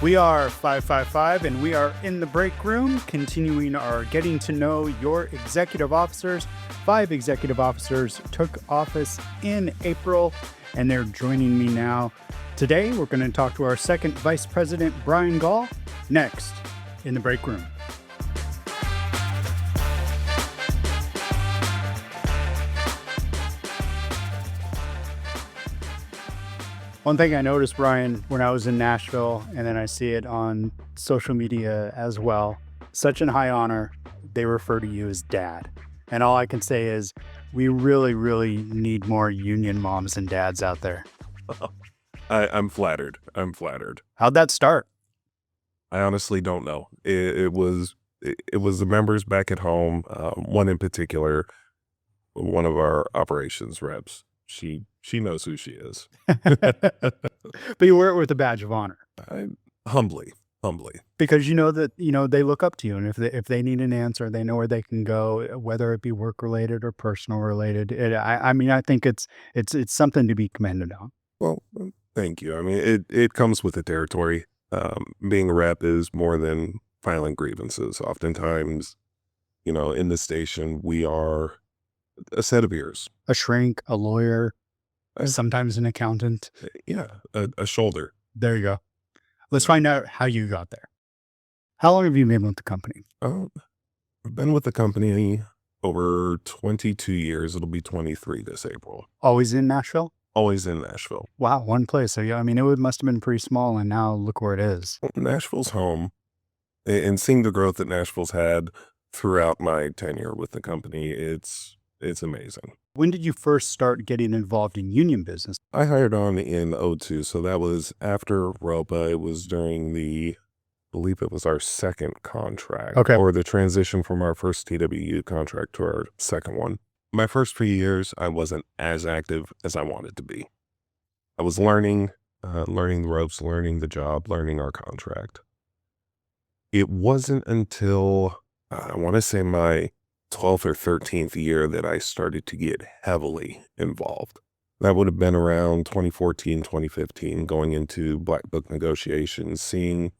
We are 555 and we are in the break room continuing our getting to know your executive officers. 5 executive officers took office in April and they're joining me now. Today, we're going to talk to our second Vice President, Bryan Gaulle, next in the break room. One thing I noticed, Bryan, when I was in Nashville, and then I see it on social media as well, such an high honor, they refer to you as Dad. And all I can say is we really, really need more union moms and dads out there. I'm flattered. I'm flattered. How'd that start? I honestly don't know. It was the members back at home. One in particular, one of our operations reps. She knows who she is. But you wear it with a badge of honor. Humbly. Because you know that, they look up to you. And if they need an answer, they know where they can go, whether it be work related or personal related. I think it's something to be commended on. Well, thank you. I mean, it comes with the territory. Being a rep is more than filing grievances. Oftentimes, in the station, we are a set of ears. A shrink, a lawyer, sometimes an accountant. Yeah, a shoulder. There you go. Let's find out how you got there. How long have you been with the company? I've been with the company over 22 years. It'll be 23 this April. Always in Nashville? Always in Nashville. Wow, one place. So yeah, it must have been pretty small, and now look where it is. Nashville's home, and seeing the growth that Nashville's had throughout my tenure with the company, it's amazing. When did you first start getting involved in union business? I hired on in 2002, so that was after ROPA. It was during I believe it was our second contract. Okay. Or the transition from our first TWU contract to our second one. My first few years, I wasn't as active as I wanted to be. I was learning the ropes, learning the job, learning our contract. It wasn't until, I want to say my 12th or 13th year that I started to get heavily involved. That would have been around 2014, 2015, going into Black Book negotiations, seeing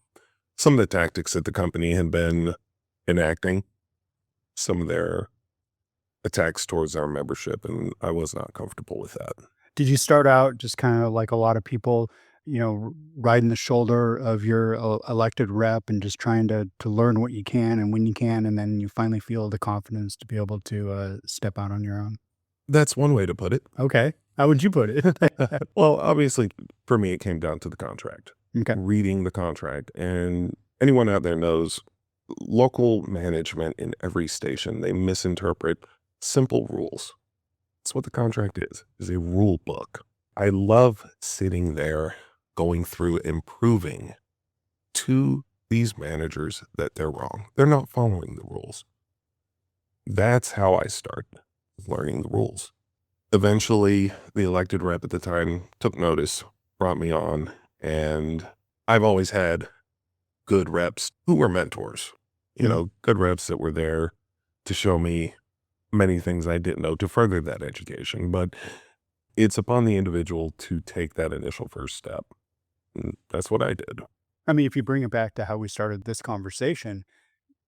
some of the tactics that the company had been enacting, some of their attacks towards our membership, and I was not comfortable with that. Did you start out just kind of like a lot of people, riding the shoulder of your elected rep and just trying to learn what you can and when you can, and then you finally feel the confidence to be able to step out on your own? That's one way to put it. Okay. How would you put it? Well, obviously, for me, it came down to the contract. Okay. Reading the contract. And anyone out there knows local management in every station, they misinterpret simple rules. That's what the contract is a rule book. I love sitting there, going through and proving to these managers that they're wrong. They're not following the rules. That's how I started learning the rules. Eventually, the elected rep at the time took notice, brought me on, and I've always had good reps who were mentors. Good reps that were there to show me many things I didn't know to further that education. But it's upon the individual to take that initial first step. And that's what I did. If you bring it back to how we started this conversation,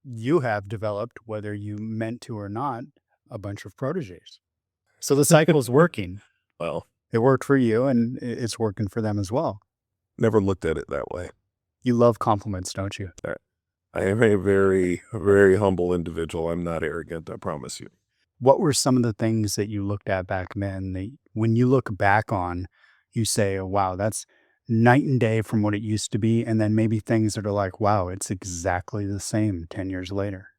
you have developed, whether you meant to or not, a bunch of proteges. So the cycle's working. Well, it worked for you and it's working for them as well. Never looked at it that way. You love compliments, don't you? I am a very, very humble individual. I'm not arrogant, I promise you. What were some of the things that you looked at back then that when you look back on, you say, oh, wow, that's night and day from what it used to be? And then maybe things that are like, wow, it's exactly the same 10 years later.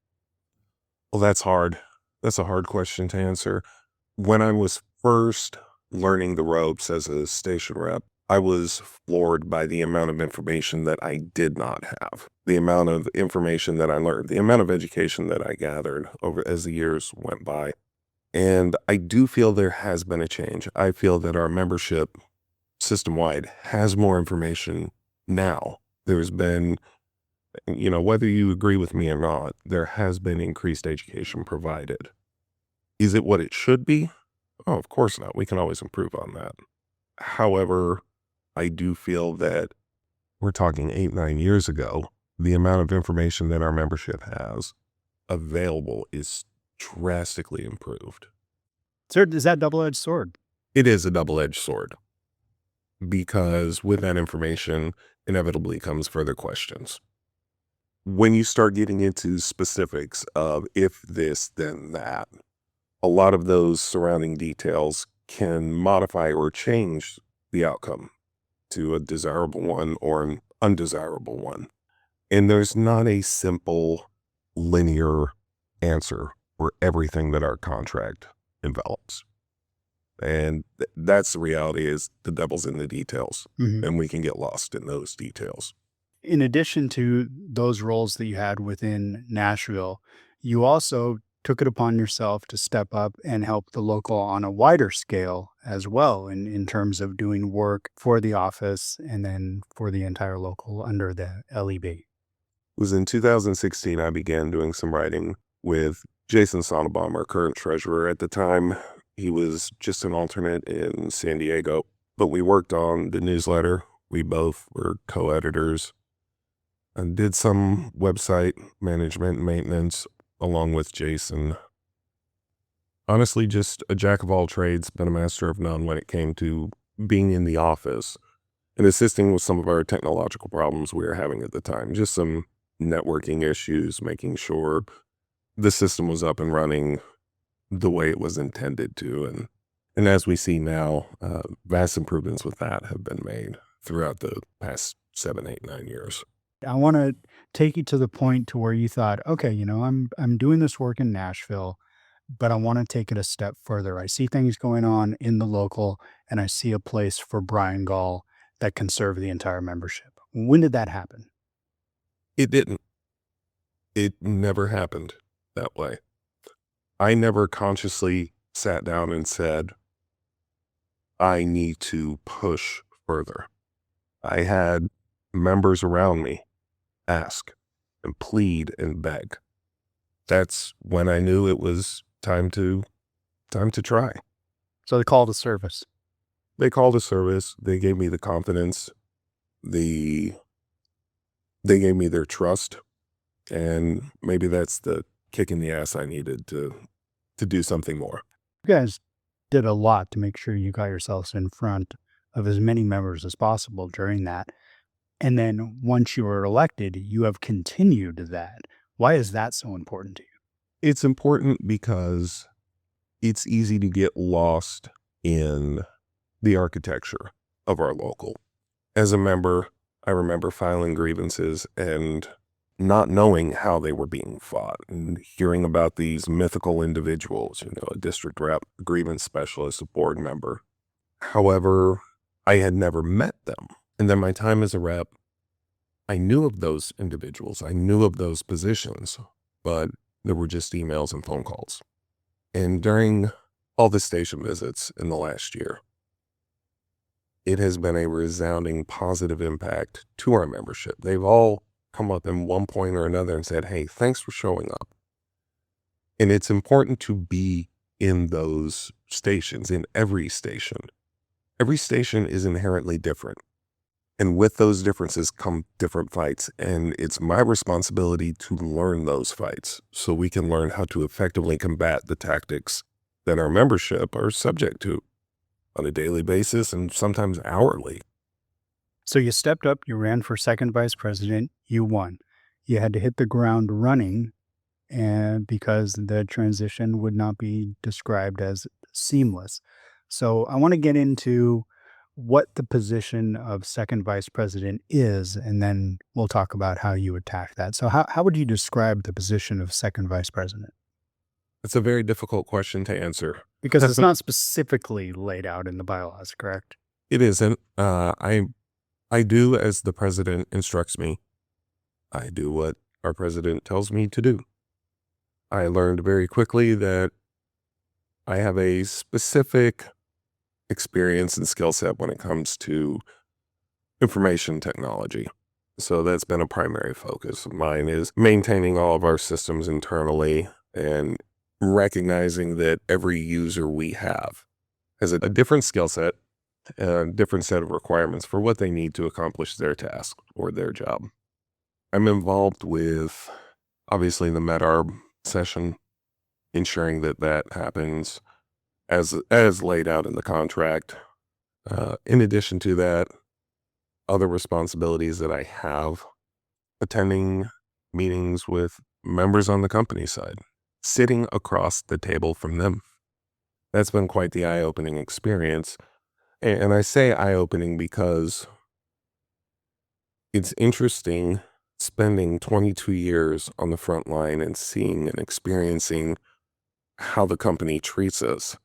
Well, that's hard. That's a hard question to answer. When I was first learning the ropes as a station rep, I was floored by the amount of information that I did not have, the amount of information that I learned, the amount of education that I gathered over as the years went by. And I do feel there has been a change. I feel that our membership system-wide has more information now. There's been, whether you agree with me or not, there has been increased education provided. Is it what it should be? Oh, of course not. We can always improve on that. However, I do feel that we're talking 8, 9 years ago, the amount of information that our membership has available is drastically improved. Sir, is that double-edged sword? It is a double-edged sword because with that information inevitably comes further questions. When you start getting into specifics of if this, then that, a lot of those surrounding details can modify or change the outcome to a desirable one or an undesirable one. And there's not a simple linear answer for everything that our contract envelops. And that's the reality, is the devil's in the details, and we can get lost in those details. In addition to those roles that you had within Nashville, you also took it upon yourself to step up and help the local on a wider scale as well in terms of doing work for the office and then for the entire local under the LEB. It was in 2016 I began doing some writing with Jason Sonnenbaum, our current treasurer. At the time, he was just an alternate in San Diego, but we worked on the newsletter. We both were co-editors and did some website management and maintenance along with Jason. Honestly, just a jack of all trades, but a master of none when it came to being in the office and assisting with some of our technological problems we were having at the time. Just some networking issues, making sure the system was up and running the way it was intended to. And as we see now, vast improvements with that have been made throughout the past 7, 8, 9 years. I want to take you to the point to where you thought, okay, I'm doing this work in Nashville, but I want to take it a step further. I see things going on in the local, and I see a place for Bryan Gaulle that can serve the entire membership. When did that happen? It didn't. It never happened that way. I never consciously sat down and said, I need to push further. I had members around me ask and plead and beg. That's when I knew it was time to try. So the call to service. They called a service. They gave me the confidence. They gave me their trust. And maybe that's the kick in the ass I needed to do something more. You guys did a lot to make sure you got yourselves in front of as many members as possible during that. And then once you were elected, you have continued that. Why is that so important to you? It's important because it's easy to get lost in the architecture of our local. As a member, I remember filing grievances and not knowing how they were being fought and hearing about these mythical individuals, a district rep, a grievance specialist, a board member. However, I had never met them. And then my time as a rep, I knew of those individuals. I knew of those positions, but there were just emails and phone calls. And during all the station visits in the last year, it has been a resounding positive impact to our membership. They've all come up in one point or another and said, hey, thanks for showing up. And it's important to be in those stations, in every station. Every station is inherently different. And with those differences come different fights. And it's my responsibility to learn those fights so we can learn how to effectively combat the tactics that our membership are subject to on a daily basis and sometimes hourly. So you stepped up, you ran for second vice president, you won. You had to hit the ground running, and because the transition would not be described as seamless. So I want to get into what the position of second vice president is, and then we'll talk about how you attack that. So how would you describe the position of second vice president? It's a very difficult question to answer. Because it's not specifically laid out in the bylaws, correct? It isn't. I do as the president instructs me. I do what our president tells me to do. I learned very quickly that I have a specific experience and skill set when it comes to information technology. So that's been a primary focus of mine, is maintaining all of our systems internally and recognizing that every user we have has a different skill set, a different set of requirements for what they need to accomplish their task or their job. I'm involved with, obviously, the MedArb session, ensuring that that happens as laid out in the contract. In addition to that, other responsibilities that I have, attending meetings with members on the company side, sitting across the table from them. That's been quite the eye-opening experience. And I say eye-opening because it's interesting spending 22 years on the front line and seeing and experiencing how the company treats us.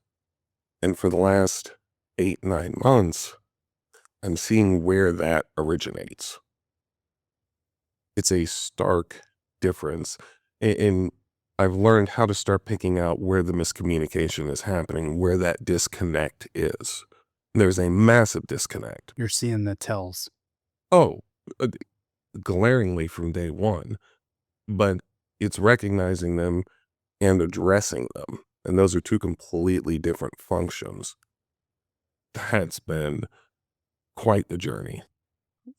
And for the last 8-9 months, I'm seeing where that originates. It's a stark difference. And I've learned how to start picking out where the miscommunication is happening, where that disconnect is. There's a massive disconnect. You're seeing the tells. Oh, glaringly from day one, but it's recognizing them and addressing them. And those are two completely different functions. That's been quite the journey.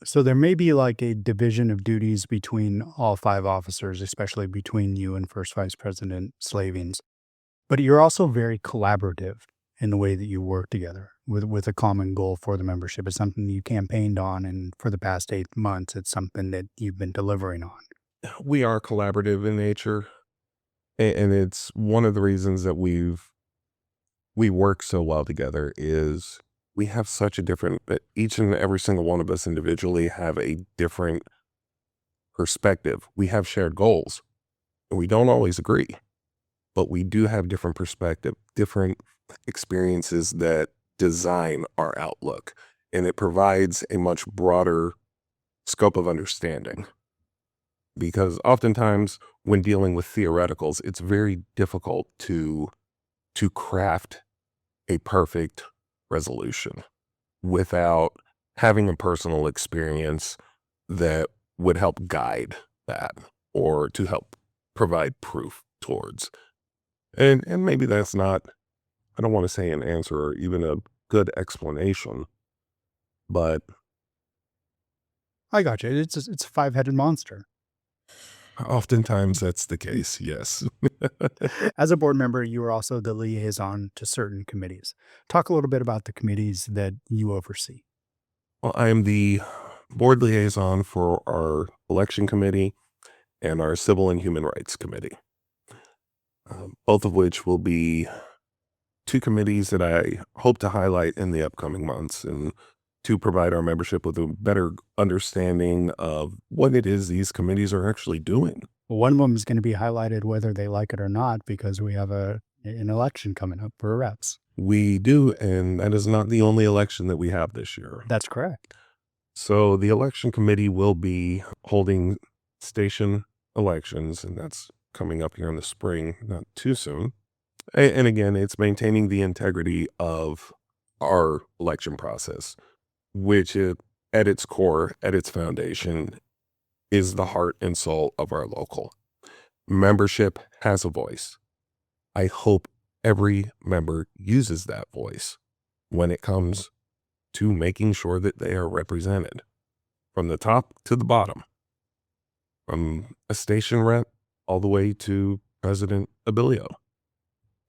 So there may be like a division of duties between all 5 officers, especially between you and First Vice President Slavings. But you're also very collaborative in the way that you work together with a common goal for the membership. It's something you campaigned on, and for the past 8 months, it's something that you've been delivering on. We are collaborative in nature, and it's one of the reasons that we work so well together is we have such a different, each and every single one of us individually have a different perspective. We have shared goals, and we don't always agree, but we do have different perspective, different experiences that design our outlook, and it provides a much broader scope of understanding. Because oftentimes when dealing with theoreticals, it's very difficult to craft a perfect resolution without having a personal experience that would help guide that or to help provide proof towards. And maybe that's not, I don't want to say an answer or even a good explanation, but I got you. It's a 5-headed monster. oftentimes that's the case, yes. As a board member, you are also the liaison to certain committees. Talk a little bit about the committees that you oversee. Well, I am the board liaison for our election committee and our civil and human rights committee, both of which will be 2 committees that I hope to highlight in the upcoming months and to provide our membership with a better understanding of what it is these committees are actually doing. Well, one of them is going to be highlighted whether they like it or not, because we have an election coming up for reps. We do, and that is not the only election that we have this year. That's correct. So the election committee will be holding station elections, and that's coming up here in the spring, not too soon. And again, it's maintaining the integrity of our election process, which at its core, at its foundation, is the heart and soul of our local. Membership has a voice. I hope every member uses that voice when it comes to making sure that they are represented from the top to the bottom, from a station rep all the way to President Abilio.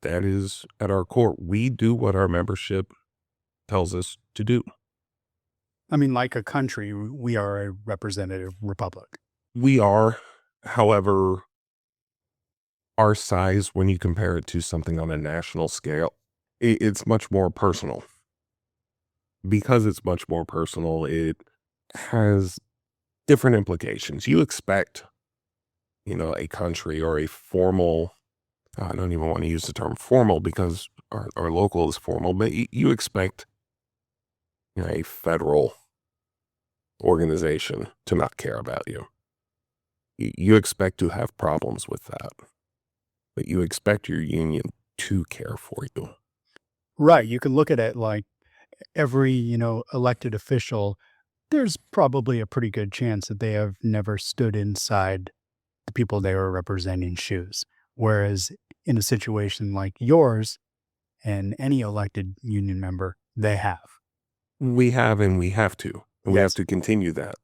That is at our core. We do what our membership tells us to do. I mean, like a country, we are a representative republic. We are, however, our size, when you compare it to something on a national scale, it's much more personal. Because it's much more personal, it has different implications. You expect, a country or a formal, I don't even want to use the term formal because our local is formal, but you expect a federal organization to not care about you. You expect to have problems with that, but you expect your union to care for you. Right. You can look at it like every, elected official, there's probably a pretty good chance that they have never stood inside the people they were representing shoes. Whereas in a situation like yours and any elected union member, they have. We have and we have to. And we have Yes. to continue that,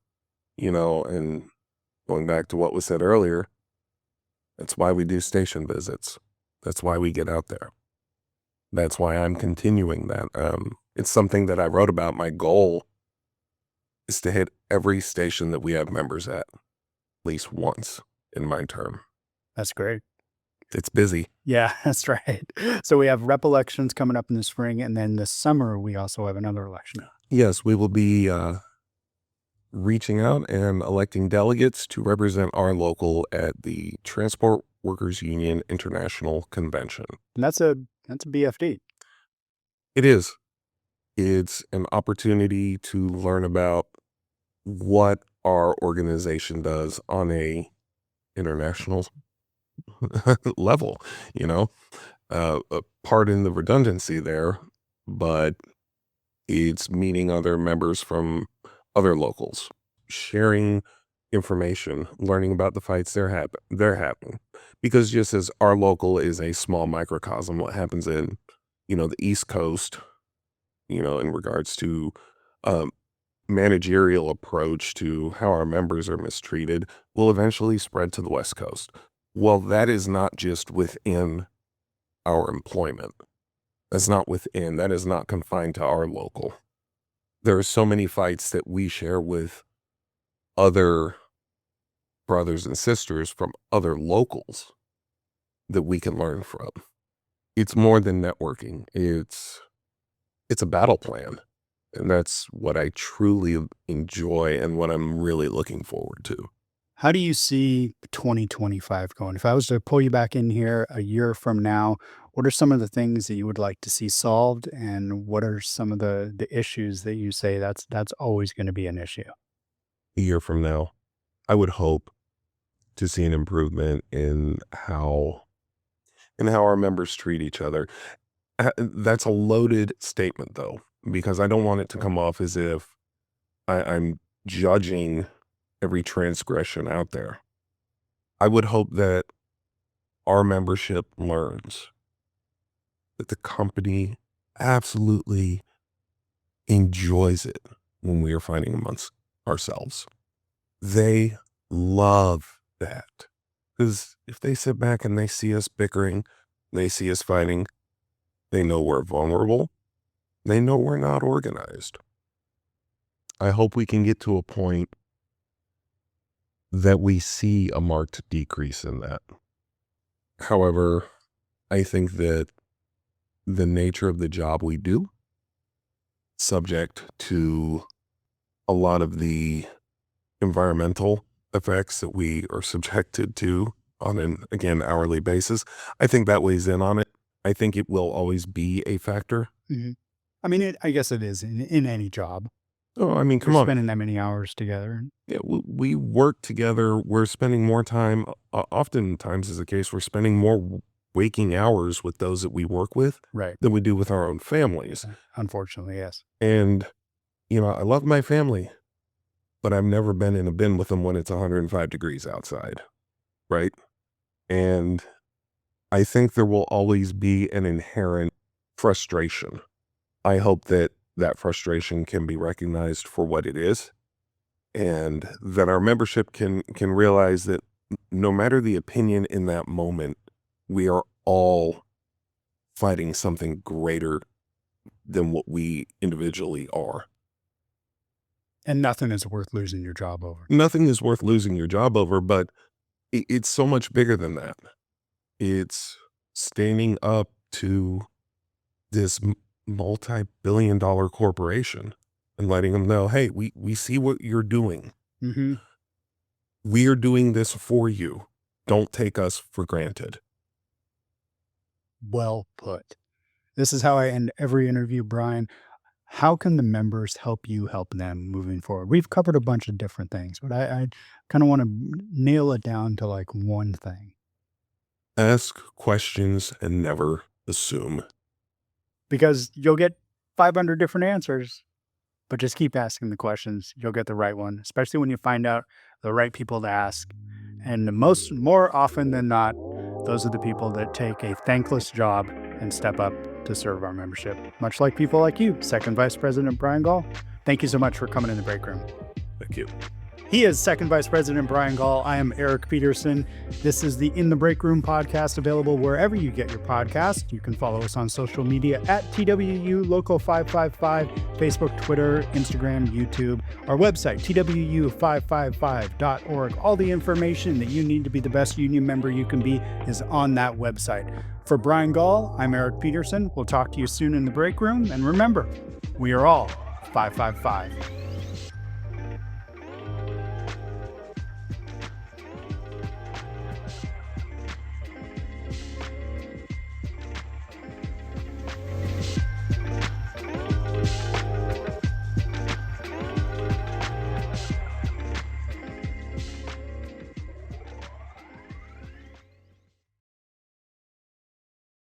and going back to what was said earlier, that's why we do station visits. That's why we get out there. That's why I'm continuing that. It's something that I wrote about. My goal is to hit every station that we have members at least once in my term. That's great. It's busy. Yeah, that's right. So we have rep elections coming up in the spring, and then this summer we also have another election. Yes, we will be reaching out and electing delegates to represent our local at the Transport Workers Union International Convention. And that's a BFD. It is. It's an opportunity to learn about what our organization does on a international level, pardon the redundancy there, but it's meeting other members from other locals, sharing information, learning about the fights they're having. Because just as our local is a small microcosm, what happens in, the East Coast, in regards to managerial approach to how our members are mistreated will eventually spread to the West Coast. Well, that is not just within our employment. That is not confined to our local. There are so many fights that we share with other brothers and sisters from other locals that we can learn from. It's more than networking. It's a battle plan. And that's what I truly enjoy and what I'm really looking forward to. How do you see 2025 going? If I was to pull you back in here a year from now, what are some of the things that you would like to see solved, and what are some of the issues that you say that's always going to be an issue? A year from now, I would hope to see an improvement in how our members treat each other. That's a loaded statement, though, because I don't want it to come off as if I'm judging every transgression out there. I would hope that our membership learns that the company absolutely enjoys it when we are fighting amongst ourselves. They love that. Because if they sit back and they see us bickering, they see us fighting, they know we're vulnerable. They know we're not organized. I hope we can get to a point that we see a marked decrease in that. However, I think that the nature of the job we do, subject to a lot of the environmental effects that we are subjected to on an, again, hourly basis, I think that weighs in on it. I think it will always be a factor. Mhm. I mean, I guess it is in any job. Oh, I mean, We're come on. spending that many hours together. Yeah, we work together. We're spending more time. Oftentimes is the case. We're spending more waking hours with those that we work with Right. than we do with our own families. Unfortunately, yes. And, I love my family, but I've never been in a bin with them when it's 105 degrees outside. Right. And I think there will always be an inherent frustration. I hope that frustration can be recognized for what it is, and that our membership can realize that no matter the opinion in that moment, we are all fighting something greater than what we individually are. And nothing is worth losing your job over. Nothing is worth losing your job over, but it's so much bigger than that. It's standing up to this multi-billion-dollar corporation and letting them know, hey, we see what you're doing. Mm-hmm. We are doing this for you. Don't take us for granted. Well put. This is how I end every interview, Brian. How can the members help you help them moving forward? We've covered a bunch of different things, but I kind of want to nail it down to like one thing. Ask questions and never assume. Because you'll get 500 different answers, but just keep asking the questions. You'll get the right one, especially when you find out the right people to ask. And more often than not, those are the people that take a thankless job and step up to serve our membership, much like people like you, Second Vice President Bryan Gaulle. Thank you so much for coming in the break room. Thank you. He is Second Vice President Bryan Gaulle. I am Eric Peterson. This is the In the Break Room podcast, available wherever you get your podcast. You can follow us on social media at TWU Local 555, Facebook, Twitter, Instagram, YouTube. Our website, TWU555.org. All the information that you need to be the best union member you can be is on that website. For Bryan Gaulle, I'm Eric Peterson. We'll talk to you soon in the break room. And remember, we are all 555.